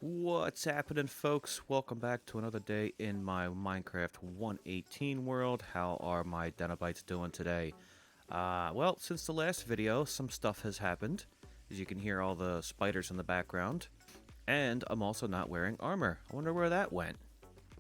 What's happening, folks? Welcome back to another day in my Minecraft 118 world. How are my Denobites doing today? Well, since the last video, some stuff has happened. As you can hear all the spiders in the background. And I'm also not wearing armor. I wonder where that went.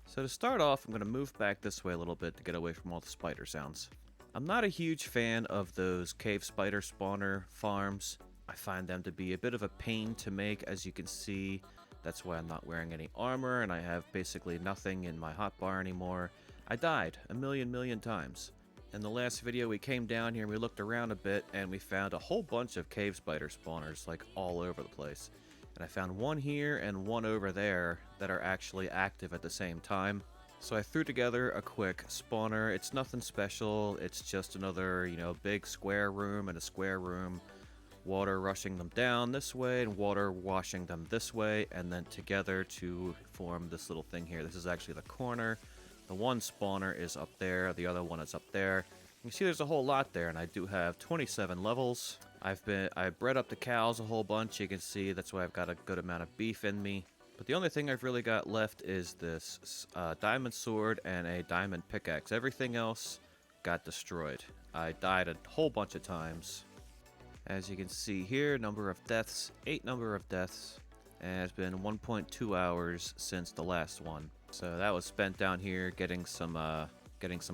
So to start off, I'm going to move back this way a little bit to get away from all the spider sounds. I'm not a huge fan of those cave spider spawner farms. I find them to be a bit of a pain to make, as you can see. That's why I'm not wearing any armor, and I have basically nothing in my hotbar anymore. I died a million times. In the last video, we came down here and we looked around a bit, and we found a whole bunch of cave spider spawners, like all over the place. And I found one here and one over there that are actually active at the same time. So I threw together a quick spawner. It's nothing special. It's just another, big square room and a square room. Water rushing them down this way and water washing them this way, and then together to form this little thing here. This is actually the corner. The one spawner is up there, the other one is up there. You see there's a whole lot there, and I do have 27 levels. I bred up the cows a whole bunch. You can see that's why I've got a good amount of beef in me. But the only thing I've really got left is this diamond sword and a diamond pickaxe. Everything else got destroyed. I died a whole bunch of times. As you can see here, number of deaths, 8 number of deaths, and it's been 1.2 hours since the last one. So that was spent down here getting some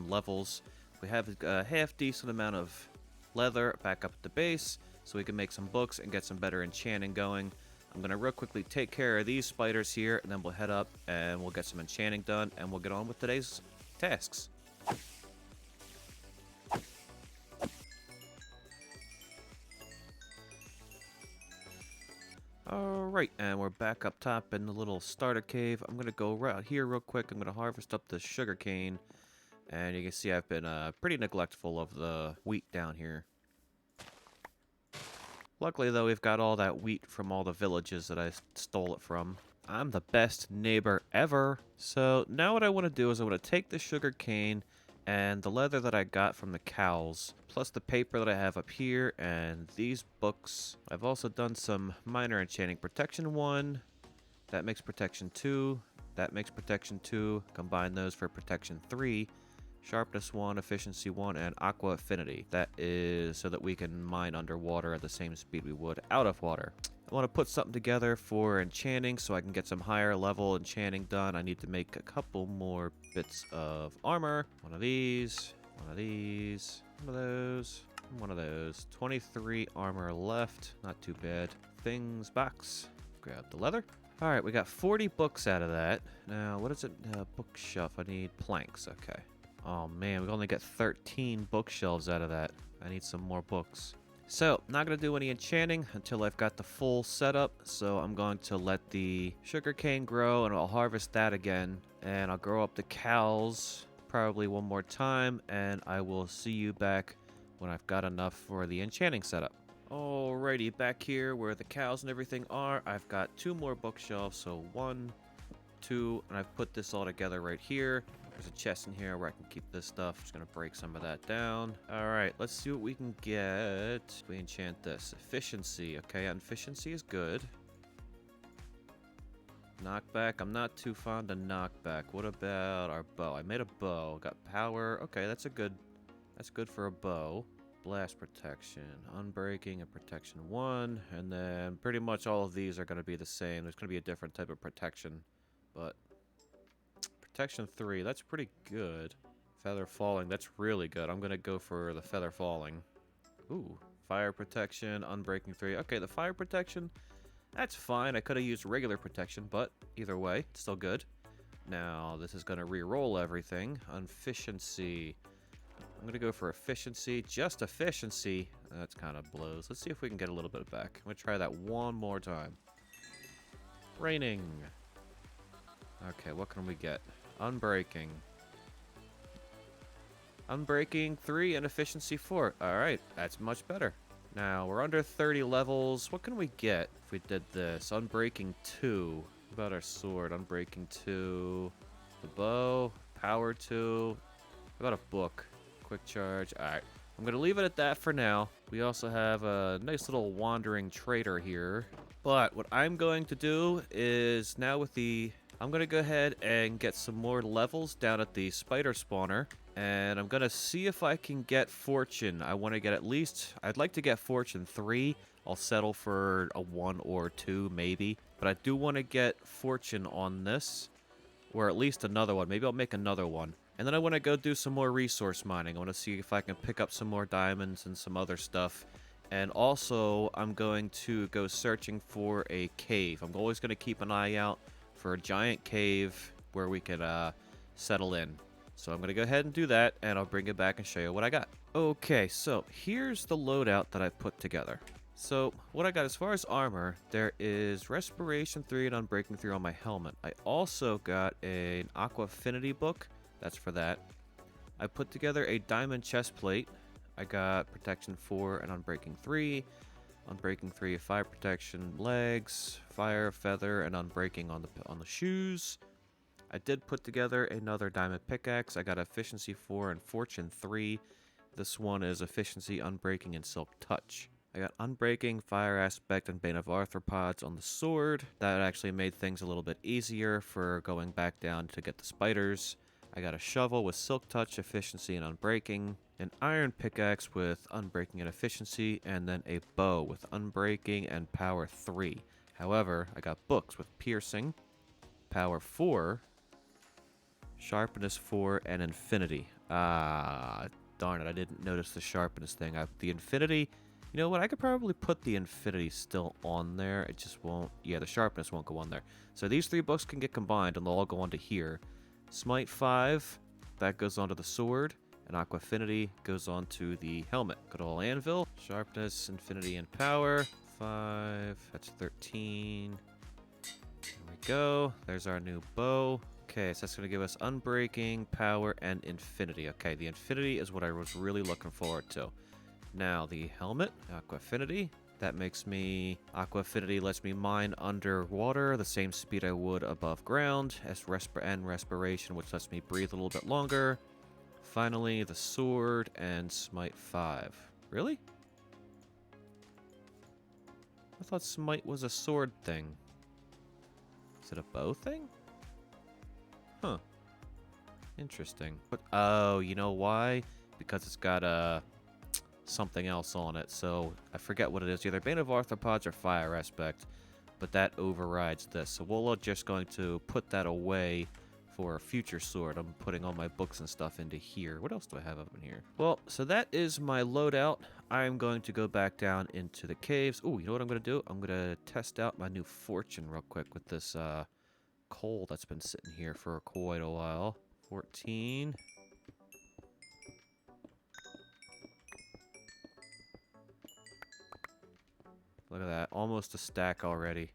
levels. We have a half decent amount of leather back up at the base, so we can make some books and get some better enchanting going. I'm gonna real quickly take care of these spiders here, and then we'll head up and we'll get some enchanting done, and we'll get on with today's tasks. Alright, and we're back up top in the little starter cave. I'm going to go right here real quick. I'm going to harvest up the sugar cane. And you can see I've been pretty neglectful of the wheat down here. Luckily, though, we've got all that wheat from all the villages that I stole it from. I'm the best neighbor ever. So now what I want to do is I want to take the sugar cane and the leather that I got from the cows, plus the paper that I have up here, and these books. I've also done some minor enchanting. Protection 1, that makes protection 2, that makes protection 2, combine those for protection 3, sharpness 1, efficiency 1, and aqua affinity. That is so that we can mine underwater at the same speed we would out of water. I want to put something together for enchanting so I can get some higher level enchanting done. I need to make a couple more bits of armor. One of these, one of these, one of those, one of those. 23 armor left. Not too bad. Things box. Grab the leather. Alright, we got 40 books out of that. Now, what is it? Bookshelf. I need planks. Okay. Oh man, we only got 13 bookshelves out of that. I need some more books. So, not going to do any enchanting until I've got the full setup, so I'm going to let the sugarcane grow, and I'll harvest that again, and I'll grow up the cows probably one more time, and I will see you back when I've got enough for the enchanting setup. Alrighty, back here where the cows and everything are, I've got 2 more bookshelves, so 1, 2, and I've put this all together right here. There's a chest in here where I can keep this stuff. Just gonna break some of that down. Alright, let's see what we can get. We enchant this. Efficiency. Okay, efficiency is good. Knockback. I'm not too fond of knockback. What about our bow? I made a bow. Got power. Okay, that's good for a bow. Blast protection, unbreaking, and protection 1. And then pretty much all of these are gonna be the same. There's gonna be a different type of protection, but protection 3, that's pretty good. Feather falling, that's really good. I'm gonna go for the feather falling. Ooh, fire protection, unbreaking 3. Okay, the fire protection, that's fine. I could have used regular protection, but either way, it's still good. Now, this is gonna re-roll everything. Efficiency. I'm gonna go for efficiency, just efficiency. That's kind of blows. Let's see if we can get a little bit back. I'm gonna try that one more time. Raining. Okay, what can we get? Unbreaking. Unbreaking 3 and efficiency 4. Alright, that's much better. Now, we're under 30 levels. What can we get if we did this? Unbreaking 2. What about our sword? Unbreaking 2. The bow. Power 2. What about a book? Quick charge. Alright. I'm going to leave it at that for now. We also have a nice little wandering trader here. But what I'm going to do is now I'm going to go ahead and get some more levels down at the spider spawner. And I'm going to see if I can get fortune. I want to get I'd like to get fortune 3. I'll settle for a 1 or 2 maybe. But I do want to get fortune on this. Or at least another one. Maybe I'll make another one. And then I want to go do some more resource mining. I want to see if I can pick up some more diamonds and some other stuff. And also, I'm going to go searching for a cave. I'm always going to keep an eye out for a giant cave where we could settle in. So I'm going to go ahead and do that, and I'll bring it back and show you what I got. Okay, so here's the loadout that I put together. So what I got as far as armor, there is Respiration 3 and Unbreaking 3 on my helmet. I also got an Aqua Affinity book. That's for that. I put together a diamond chest plate. I got Protection 4 and Unbreaking 3. Unbreaking 3, Fire Protection, legs, Fire, Feather, and Unbreaking on the shoes. I did put together another diamond pickaxe. I got Efficiency 4 and Fortune 3. This one is Efficiency, Unbreaking, and Silk Touch. I got Unbreaking, Fire Aspect, and Bane of Arthropods on the sword. That actually made things a little bit easier for going back down to get the spiders. I got a shovel with Silk Touch, Efficiency, and Unbreaking. An iron pickaxe with Unbreaking and Efficiency, and then a bow with Unbreaking and Power 3. However, I got books with Piercing, Power 4, Sharpness 4, and Infinity. Ah, darn it, I didn't notice the Sharpness thing. The Infinity, you know what, I could probably put the Infinity still on there. It just won't, yeah, the Sharpness won't go on there. So these 3 books can get combined, and they'll all go onto here. Smite 5, that goes onto the sword. And Aqua Affinity goes on to the helmet. Good old anvil. Sharpness, Infinity, and Power. 5. That's 13. There we go. There's our new bow. Okay, so that's going to give us Unbreaking, Power, and Infinity. Okay, the Infinity is what I was really looking forward to. Now, the helmet. Aqua Affinity. That makes me... Aqua Affinity lets me mine underwater, the same speed I would above ground. As Respiration, which lets me breathe a little bit longer. Finally, the sword and Smite 5. Really? I thought Smite was a sword thing. Is it a bow thing? Huh. Interesting. But, oh, you know why? Because it's got something else on it. So I forget what it is. Either Bane of Arthropods or Fire Aspect. But that overrides this. So we're just going to put that away for a future sword. I'm putting all my books and stuff into here. What else do I have up in here? Well, so that is my loadout. I'm going to go back down into the caves. Oh, you know what I'm going to do? I'm going to test out my new fortune real quick with this coal that's been sitting here for quite a while. 14. Look at that. Almost a stack already.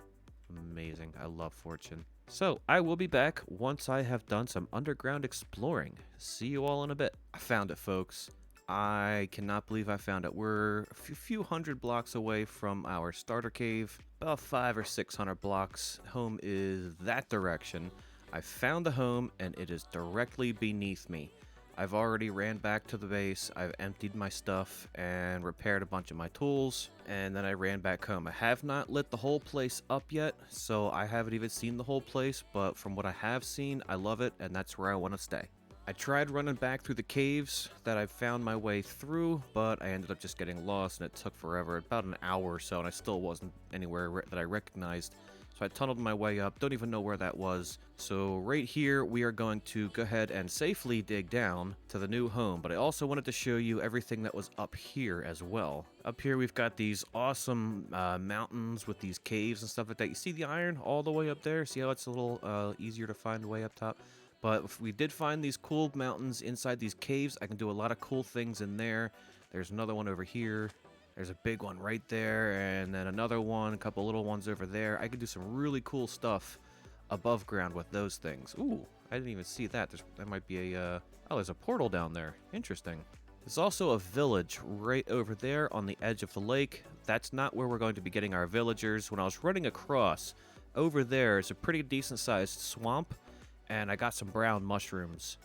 Amazing. I love fortune. So, I will be back once I have done some underground exploring. See you all in a bit. I found it, folks. I cannot believe I found it. We're a few hundred blocks away from our starter cave. About 500 or 600 blocks. Home is that direction. I found the home, and it is directly beneath me. I've already ran back to the base, I've emptied my stuff, and repaired a bunch of my tools, and then I ran back home. I have not lit the whole place up yet, so I haven't even seen the whole place, but from what I have seen, I love it, and that's where I want to stay. I tried running back through the caves that I found my way through, but I ended up just getting lost, and it took forever, about an hour or so, and I still wasn't anywhere that I recognized. So I tunneled my way up, don't even know where that was. So right here, we are going to go ahead and safely dig down to the new home. But I also wanted to show you everything that was up here as well. Up here, we've got these awesome mountains with these caves and stuff like that. You see the iron all the way up there? See how it's a little easier to find way up top? But if we did find these cool mountains inside these caves, I can do a lot of cool things in there. There's another one over here. There's a big one right there, and then another one, a couple little ones over there. I could do some really cool stuff above ground with those things. Ooh, I didn't even see that. There might be a, oh, there's a portal down there. Interesting. There's also a village right over there on the edge of the lake. That's not where we're going to be getting our villagers. When I was running across, over there is a pretty decent-sized swamp, and I got some brown mushrooms.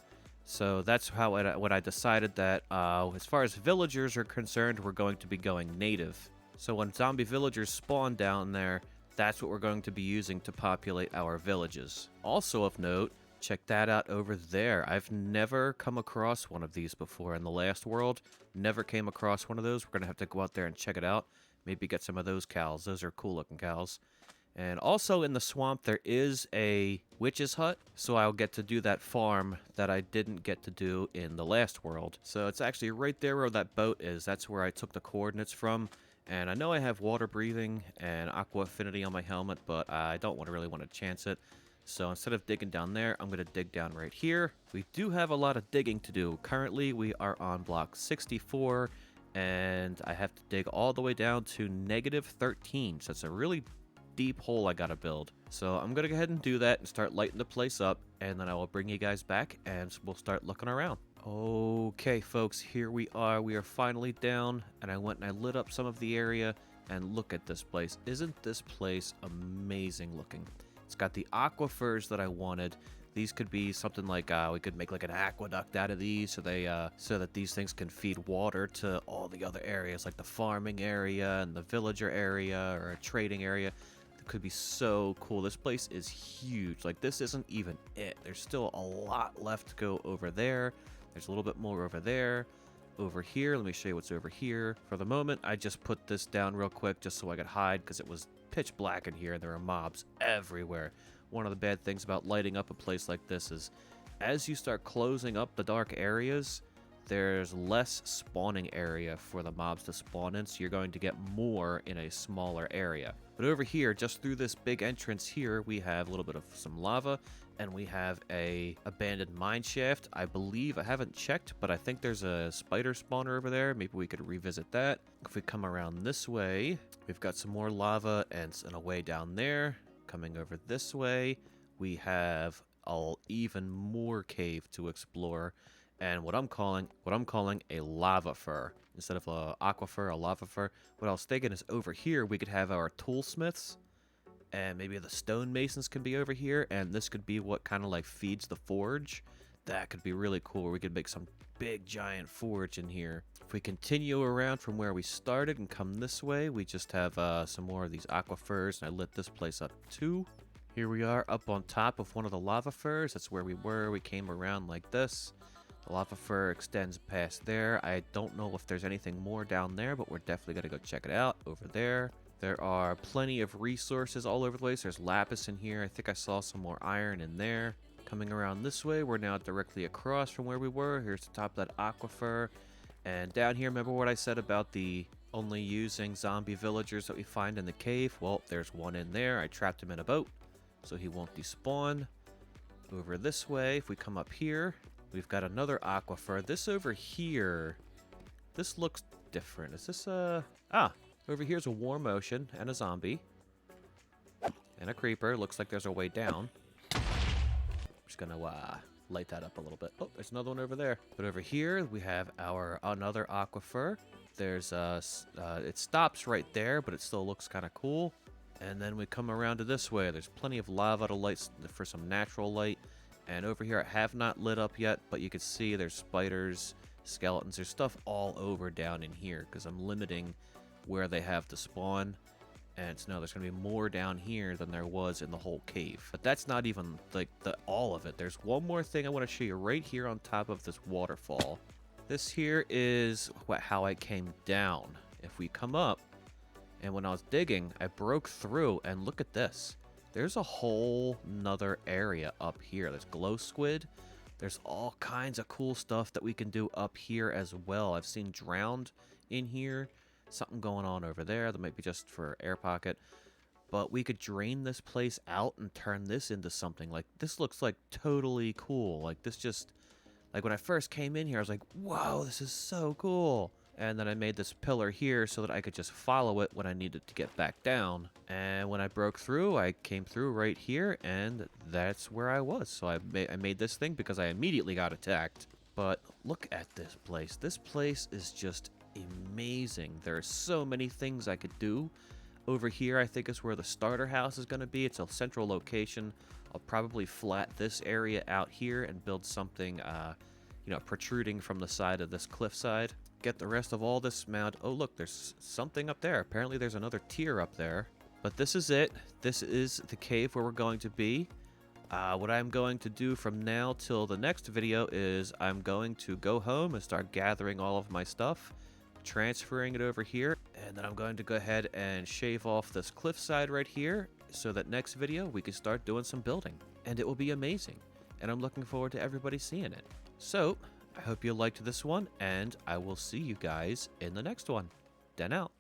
So that's how what I decided that as far as villagers are concerned, we're going to be going native. So when zombie villagers spawn down there, That's what we're going to be using to populate our villages. Also of note, check that out over there. I've never come across one of these before in the last world. Never came across one of those. We're going to have to go out there and check it out. Maybe get some of those cows. Those are cool looking cows. And also in the swamp, there is a witch's hut, so I'll get to do that farm that I didn't get to do in the last world. So it's actually right there where that boat is. That's where I took the coordinates from. And I know I have water breathing and aqua affinity on my helmet, but I don't really want to chance it. So instead of digging down there, I'm going to dig down right here. We do have a lot of digging to do. Currently, we are on block 64, and I have to dig all the way down to -13. So it's a really deep hole I gotta build. So I'm gonna go ahead and do that and start lighting the place up, and then I will bring you guys back and we'll start looking around. Okay folks, here we are. We are finally down, and I went and I lit up some of the area, and look at this place. Isn't this place amazing looking? It's got the aquifers that I wanted. These could be something like, we could make like an aqueduct out of these, so that these things can feed water to all the other areas, like the farming area and the villager area, or a trading area. Could be so cool. This place is huge. Like, this isn't even it. There's still a lot left to go over there. There's a little bit more over there. Over here, let me show you what's over here. For the moment, I just put this down real quick just so I could hide, because it was pitch black in here and there are mobs everywhere. One of the bad things about lighting up a place like this is, as you start closing up the dark areas, there's less spawning area for the mobs to spawn in, so you're going to get more in a smaller area. But over here, just through this big entrance here, we have a little bit of some lava, and we have a abandoned mine shaft. I believe, I haven't checked, but I think there's a spider spawner over there. Maybe we could revisit that. If we come around this way, we've got some more lava and a way down there. Coming over this way, we have even more cave to explore, and what I'm calling a lava fur. Instead of a aquifer, a lava fur. What I was thinking is, over here we could have our toolsmiths, and maybe the stonemasons can be over here, and this could be what kind of like feeds the forge. That could be really cool. We could make some big giant forge in here. If we continue around from where we started and come this way, we just have some more of these aquifers, and I lit this place up too. Here we are up on top of one of the lava furs. That's where we were. We came around like this. The lava fur extends past there. I don't know if there's anything more down there, but we're definitely going to go check it out over there. There are plenty of resources all over the place. There's lapis in here. I think I saw some more iron in there. Coming around this way, we're now directly across from where we were. Here's the top of that aquifer. And down here, remember what I said about the only using zombie villagers that we find in the cave? Well, there's one in there. I trapped him in a boat, so he won't despawn. Over this way, if we come up here, we've got another aquifer. This over here, this looks different. Is this over here's a warm ocean and a zombie. And a creeper. Looks like there's a way down. Just gonna light that up a little bit. Oh, there's another one over there. But over here, we have another aquifer. There's it stops right there, but it still looks kind of cool. And then we come around to this way. There's plenty of lava to light for some natural light. And over here, I have not lit up yet, but you can see there's spiders, skeletons. There's stuff all over down in here because I'm limiting where they have to spawn. And so now there's going to be more down here than there was in the whole cave. But that's not even like all of it. There's one more thing I want to show you right here on top of this waterfall. This here is how I came down. If we come up, and when I was digging, I broke through, and look at this. There's a whole nother area up here. There's glow squid. There's all kinds of cool stuff that we can do up here as well. I've seen drowned in here. Something going on over there that might be just for air pocket. But we could drain this place out and turn this into something. Like, this looks like totally cool. Like, this just... Like, when I first came in here, I was like, whoa, this is so cool. And then I made this pillar here so that I could just follow it when I needed to get back down. And when I broke through, I came through right here, and that's where I was. So I made this thing because I immediately got attacked. But look at this place. This place is just amazing. There are so many things I could do. Over here, I think is where the starter house is going to be. It's a central location. I'll probably flat this area out here and build something, protruding from the side of this cliffside. Get the rest of all this mound. Oh, look, there's something up there. Apparently there's another tier up there. But this is it. This is the cave where we're going to be. What I'm going to do from now till the next video is I'm going to go home and start gathering all of my stuff, transferring it over here, and then I'm going to go ahead and shave off this cliffside right here so that next video we can start doing some building. And it will be amazing. And I'm looking forward to everybody seeing it. So, I hope you liked this one, and I will see you guys in the next one. Den out.